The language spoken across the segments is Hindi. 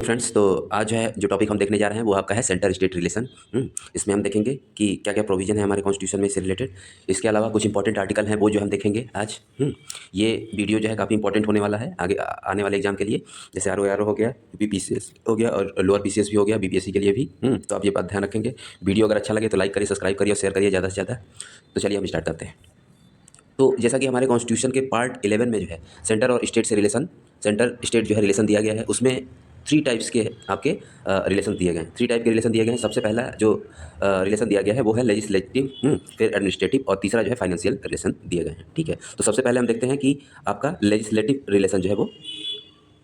फ्रेंड्स, तो आज जो है जो टॉपिक हम देखने जा रहे हैं वो आपका है सेंटर स्टेट रिलेशन। इसमें हम देखेंगे कि क्या क्या प्रोविजन है हमारे कॉन्स्टिट्यूशन में इससे रिलेटेड। इसके अलावा कुछ इंपॉर्टेंट आर्टिकल हैं वो जो हम देखेंगे आज। ये वीडियो जो है काफ़ी इंपॉर्टेंट होने वाला है आगे आने वाले एग्जाम के लिए। जैसे आर हो गया, यूपीपीसीएस हो गया और लोअर पीसीएस भी हो गया, बीपीएससी के लिए भी। तो आप ये बात ध्यान रखेंगे। वीडियो अगर अच्छा लगे तो लाइक करिए, सब्सक्राइब करिए और शेयर करिए ज़्यादा से ज़्यादा। तो चलिए हम स्टार्ट करते हैं। तो जैसा कि हमारे कॉन्स्टिट्यूशन के पार्ट 11 में जो है सेंटर और स्टेट से रिलेशन, सेंटर स्टेट जो है रिलेशन दिया गया है, उसमें 3 टाइप्स के आपके रिलेशन दिए गए हैं। 3 टाइप के रिलेशन दिए गए हैं। सबसे पहला जो रिलेशन दिया गया है वो है लेजिस्लेटिव, फिर एडमिनिस्ट्रेटिव और तीसरा जो है फाइनेंशियल रिलेशन दिए गए हैं। ठीक है, तो सबसे पहले हम देखते हैं कि आपका लेजिस्लेटिव रिलेशन जो है वो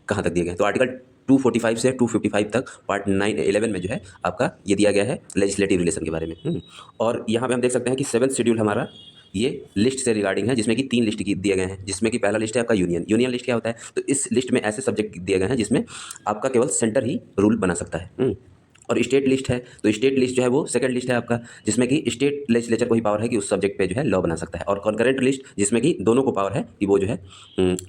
कहाँ तक दिए गए हैं। तो आर्टिकल 245 से 255 तक पार्ट 11 में जो है आपका ये दिया गया है लेजिस्लेटिव रिलेशन के बारे में। और यहाँ पे हम देख सकते हैं कि 7th शेड्यूल हमारा ये लिस्ट से रिगार्डिंग है, जिसमें कि 3 लिस्ट की दिए गए हैं। जिसमें कि पहला लिस्ट है आपका यूनियन लिस्ट क्या होता है, तो इस लिस्ट में ऐसे सब्जेक्ट दिए गए हैं जिसमें आपका केवल सेंटर ही रूल बना सकता है। और स्टेट लिस्ट है, तो स्टेट लिस्ट जो है वो सेकंड लिस्ट है आपका, जिसमें कि स्टेट लेजिस्लेचर को ही पावर है कि उस सब्जेक्ट पे जो है लॉ बना सकता है। और कॉन्करेंट लिस्ट जिसमें कि दोनों को पावर है कि वो जो है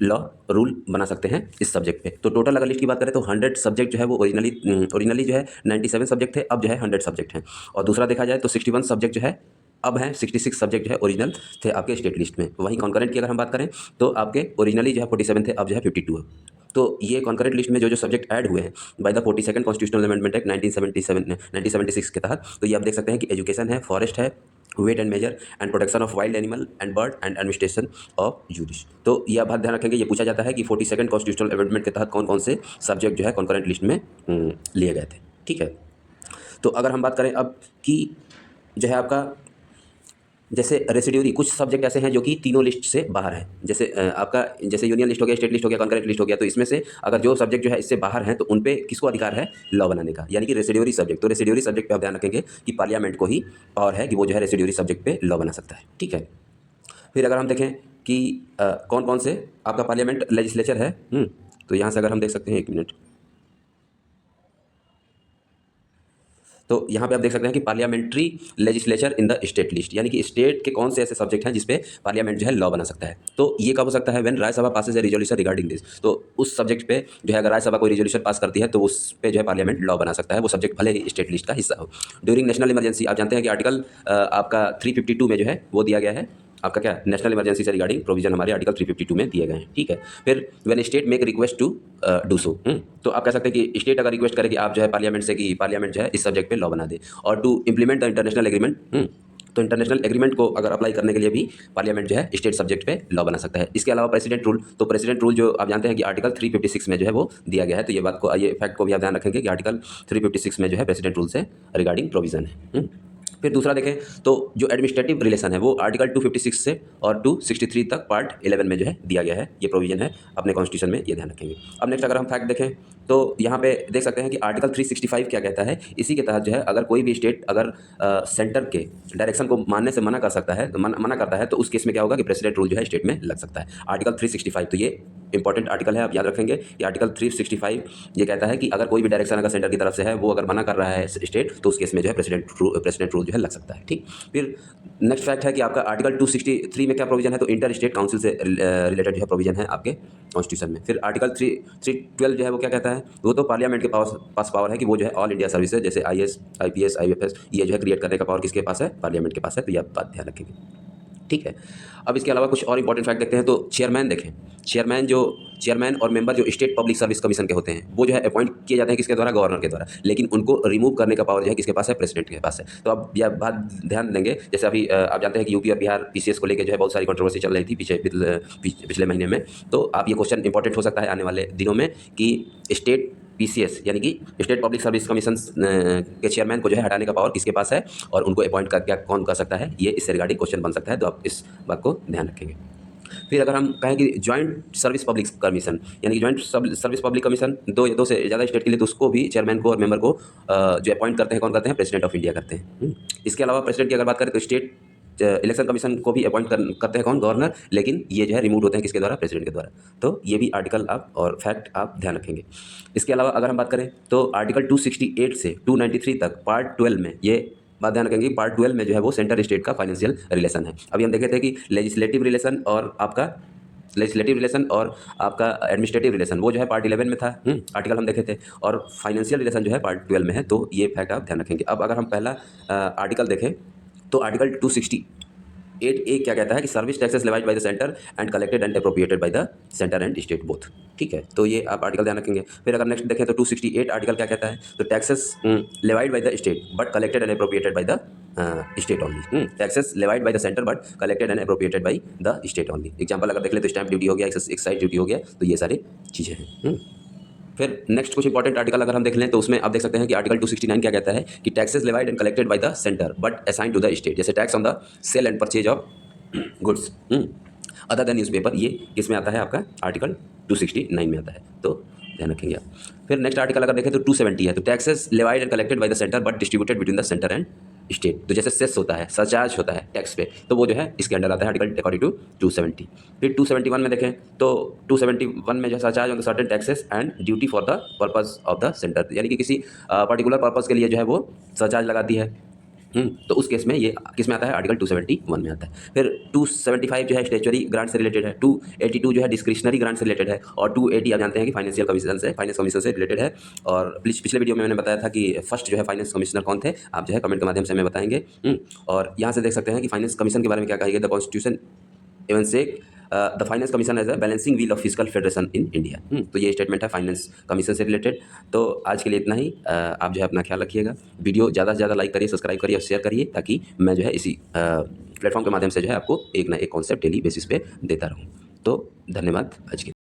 लॉ रूल बना सकते हैं इस सब्जेक्ट पे। तो टोटल अगर लिस्ट की बात करें तो 100 सब्जेक्ट जो है वो ओरिजिनली जो है 97 सब्जेक्ट थे, अब जो है 100 सब्जेक्ट हैं। और दूसरा देखा जाए तो 61 सब्जेक्ट जो है अब हैं, 66 सब्जेक्ट जो है ओरिजिनल थे आपके स्टेट लिस्ट में। वहीं कॉन्करेंट की अगर हम बात करें तो आपके ओरिजिनली जो है 47 थे, अब जो है 52 है। तो ये कॉन्करेंट लिस्ट में जो जो सब्जेक्ट ऐड हुए हैं by the 42nd constitutional amendment act 1976 के तहत, तो ये आप देख सकते हैं कि एजुकेशन है, फॉरेस्ट है, weight and measure and protection of wild animal and bird and administration of justice. तो ये आप बात ध्यान रखेंगे, ये पूछा जाता है कि 42nd कॉन्स्टिट्यूशनल अमेंडमेंट के तहत कौन कौन से सब्जेक्ट जो है कॉन्करेंट लिस्ट में लिए गए थे। ठीक है, तो अगर हम बात करें अब कि जो है आपका जैसे रेसिड्यूरी, कुछ सब्जेक्ट ऐसे हैं जो कि तीनों लिस्ट से बाहर हैं। जैसे आपका जैसे यूनियन लिस्ट हो गया, स्टेट लिस्ट हो गया, कॉन्करेंट लिस्ट हो गया। तो इसमें से अगर जो सब्जेक्ट जो है इससे बाहर हैं तो उन पे किसको अधिकार है लॉ बनाने का, यानी कि रेसिड्यूरी सब्जेक्ट। तो रेसिड्यूरी सब्जेक्ट पे आप ध्यान रखेंगे कि पार्लियामेंट को ही पावर है कि वो जो है रेसिड्यूरी सब्जेक्ट पे लॉ बना सकता है। ठीक है, फिर अगर हम देखें कि कौन कौन से आपका पार्लियामेंट लेजिस्लेचर है, तो यहाँ से अगर हम देख सकते हैं, 1 मिनट। तो यहाँ पे आप देख सकते हैं कि parliamentary legislature in the state list, यानी कि स्टेट के कौन से ऐसे सब्जेक्ट हैं जिसपे पार्लियामेंट जो है लॉ बना सकता है। तो ये कब हो सकता है, when Rajya Sabha passes A resolution regarding this. तो उस सब्जेक्ट पे जो है अगर राज्यसभा कोई रिजोल्यूशन पास करती है तो उस पे जो है पार्लियामेंट लॉ बना सकता है, वो सब्जेक्ट भले ही स्टेट लिस्ट का हिस्सा हो। ड्यूरिंग नेशनल इमरजेंसी, आप जानते हैं कि आर्टिकल आपका 352 में जो है वो दिया गया है आपका क्या, नेशनल इमरजेंसी से रिगार्डिंग प्रोविजन हमारे आर्टिकल 352 में दिए गए हैं। ठीक है, फिर when state make request to do so, तो आप कह सकते हैं कि स्टेट अगर रिक्वेस्ट करे कि आप जो है पार्लियामेंट से कि पार्लियामेंट जो है इस सब्जेक्ट पे लॉ बना दे। और to implement the international agreement, तो इंटरनेशनल एग्रीमेंट को अगर अप्लाई करने के लिए भी पार्लियामेंट जो है स्टेट सब्जेक्ट पे लॉ बना सकता है। इसके अलावा प्रेसिडेंट रूल, तो प्रेसिडेंट रूल जो आप जानते हैं कि आर्टिकल 356 में जो है वो दिया गया है। तो ये बात को, ये फैक्ट को भी आप ध्यान रखेंगे कि आर्टिकल 356 में जो है प्रेसिडेंट रूल से रिगार्डिंग प्रोविजन है। फिर दूसरा देखें तो जो एडमिनिस्ट्रेटिव रिलेशन है वो आर्टिकल 256 से और 263 तक पार्ट 11 में जो है दिया गया है, ये प्रोविजन है अपने कॉन्स्टिट्यूशन में, ये ध्यान रखेंगे। अब नेक्स्ट अगर हम फैक्ट देखें तो यहाँ पे देख सकते हैं कि आर्टिकल 365 क्या कहता है। इसी के तहत जो है अगर कोई भी स्टेट अगर सेंटर के डायरेक्शन को मानने से मना कर सकता है, तो मना करता है, तो उस केस में क्या होगा कि प्रेसिडेंट रूल जो है स्टेट में लग सकता है। आर्टिकल 365, तो ये इंपॉर्टेंट आर्टिकल है, आप याद रखेंगे कि आर्टिकल 365 ये कहता है कि अगर कोई भी डायरेक्शन अगर सेंटर की तरफ से है वो अगर मना कर रहा है स्टेट, तो उस केस में जो है प्रेसिडेंट रूल जो है लग सकता है। ठीक, फिर नेक्स्ट फैक्ट है कि आपका आर्टिकल 263 में क्या प्रोविजन है, तो इंटर स्टेट काउंसिल से रिलेटेड जो है प्रोविजन है आपके कॉन्स्टिट्यूशन में। फिर आर्टिकल 312 जो है वो क्या कहता है, वो तो पार्लियामेंट के पास पावर है कि वो जो है ऑल इंडिया सर्विसेज जैसे IAS IPS IFS ये जो है क्रिएट करने का पावर किसके पास है, पार्लियामेंट के पास है। तो ये आप बात ध्यान रखेंगे। ठीक है, अब इसके अलावा कुछ और इंपॉर्टेंट फैक्ट देखते हैं। तो चेयरमैन देखें, चेयरमैन और मेंबर जो स्टेट पब्लिक सर्विस कमीशन के होते हैं वो जो है अपॉइंट किए जाते हैं किसके द्वारा, गवर्नर के द्वारा। लेकिन उनको रिमूव करने का पावर जो है किसके पास है, प्रेसिडेंट के पास है। तो अब यह बात ध्यान देंगे, जैसे अभी आप जानते हैं कि यूपी और बिहार PCS को लेकर जो है बहुत सारी कंट्रोवर्सी चल रही थी पिछले महीने में। तो आप ये क्वेश्चन इंपॉर्टेंट हो सकता है आने वाले दिनों में कि स्टेट PCS यानी कि स्टेट पब्लिक सर्विस कमीशन के चेयरमैन को जो है हटाने का पावर किसके पास है और उनको अपॉइंट कर क्या कौन कर सकता है, ये इससे रिगार्डिंग क्वेश्चन बन सकता है। तो आप इस बात को ध्यान रखेंगे। फिर अगर हम कहें कि जॉइंट सर्विस पब्लिक कमीशन, यानी कि जॉइंट सर्विस पब्लिक कमीशन दो से ज़्यादा स्टेट के लिए, तो उसको भी चेयरमैन को और मेंबर को जो अपॉइंट करते हैं कौन करते हैं, प्रेसिडेंट ऑफ इंडिया करते हैं। इसके अलावा प्रेसिडेंट की अगर बात करें तो स्टेट इलेक्शन कमीशन को भी अपॉइंट करते हैं कौन, गवर्नर, लेकिन ये जो है रिमूव होते हैं किसके द्वारा, प्रेसिडेंट के द्वारा। तो ये भी आर्टिकल आप और फैक्ट आप ध्यान रखेंगे। इसके अलावा अगर हम बात करें तो आर्टिकल 268 से 293 तक पार्ट 12 में ये बात ध्यान रखेंगे, पार्ट 12 में जो है वो सेंटर स्टेट का फाइनेंशियल रिलेशन है। अभी हम देखे थे कि लेजिस्लेटिव रिलेशन और आपका लेजिस्लेटिव रिलेशन और आपका एडमिनिस्ट्रेटिव रिलेशन वो जो है पार्ट 11 में था, आर्टिकल हम देखे थे, और फाइनेंशियल रिलेशन जो है पार्ट 12 में है। तो ये फैक्ट आप ध्यान रखेंगे। अब अगर हम पहला आर्टिकल देखें तो आर्टिकल 268A क्या कहता है कि service taxes levied bye the centre and collected and appropriated bye the centre and state both. ठीक है, तो ये आप आर्टिकल ध्यान रखेंगे। फिर अगर नेक्स्ट देखें तो 268 आर्टिकल क्या कहता है, तो taxes levied by the state but collected and appropriated by the state only. Taxes levied bye the centre but collected and appropriated by the state only. Example अगर देख ले तो स्टैम्प ड्यूटी हो गया, एक्साइज ड्यूटी हो गया, तो ये सारी चीज़ें हैं। फिर नेक्स्ट कुछ इंपॉर्टेंट आर्टिकल अगर हम देख लें तो उसमें आप देख सकते हैं कि आर्टिकल 269 क्या कहता है कि taxes levied and collected by the centre but assigned to the state, जैसे tax on the sale and purchase of goods other than newspaper, ये किस में आता है आपका आर्टिकल 269 में आता है, तो ध्यान रखेंगे आप। फिर नेक्स्ट आर्टिकल अगर देखें तो 270 है, तो taxes levied and collected by the centre but distributed between the centre and state. तो जैसे सेस होता है, सरचार्ज होता है टैक्स पे, तो वो जो है इसके अंडर आता है आर्टिकल अकॉर्डिंग टू 270। फिर 271 में देखें तो 271 में जो surcharge on the certain taxes and duty for the purpose of the centre, यानी कि किसी पर्टिकुलर पर्पस के लिए जो है वो सरचार्ज लगाती है। तो उस केस में ये किस में आता है, आर्टिकल 271 में आता है। फिर 275 जो है स्टेचुरी ग्रांट से रिलेटेड है, 282 जो है डिस्क्रिशनरी ग्रांट से रिलेटेड है, और 280 आप जानते हैं कि फाइनेंशियल कमीशन से, फाइनेंस कमीशन से रिलेटेड है। और पिछले वीडियो में मैंने बताया था कि फर्स्ट जो है फाइनेंस कमिश्नर कौन थे, आप जो है कमेंट के माध्यम से हमें बताएंगे। और यहाँ से देख सकते हैं कि फाइनेंस कमीशन के बारे में क्या कहा गया, the constitution even sees the finance commission as a balancing wheel of physical federation in India. तो ये स्टेटमेंट है फाइनेंस कमीशन से रिलेटेड। तो आज के लिए इतना ही। आप जो है अपना ख्याल रखिएगा, वीडियो ज़्यादा से ज़्यादा लाइक करिए, सब्सक्राइब करिए और शेयर करिए, ताकि मैं जो है इसी प्लेटफॉर्म के माध्यम से जो है आपको एक ना एक कॉन्सेप्ट डेली बेसिस पे देता रहूँ। तो धन्यवाद आज के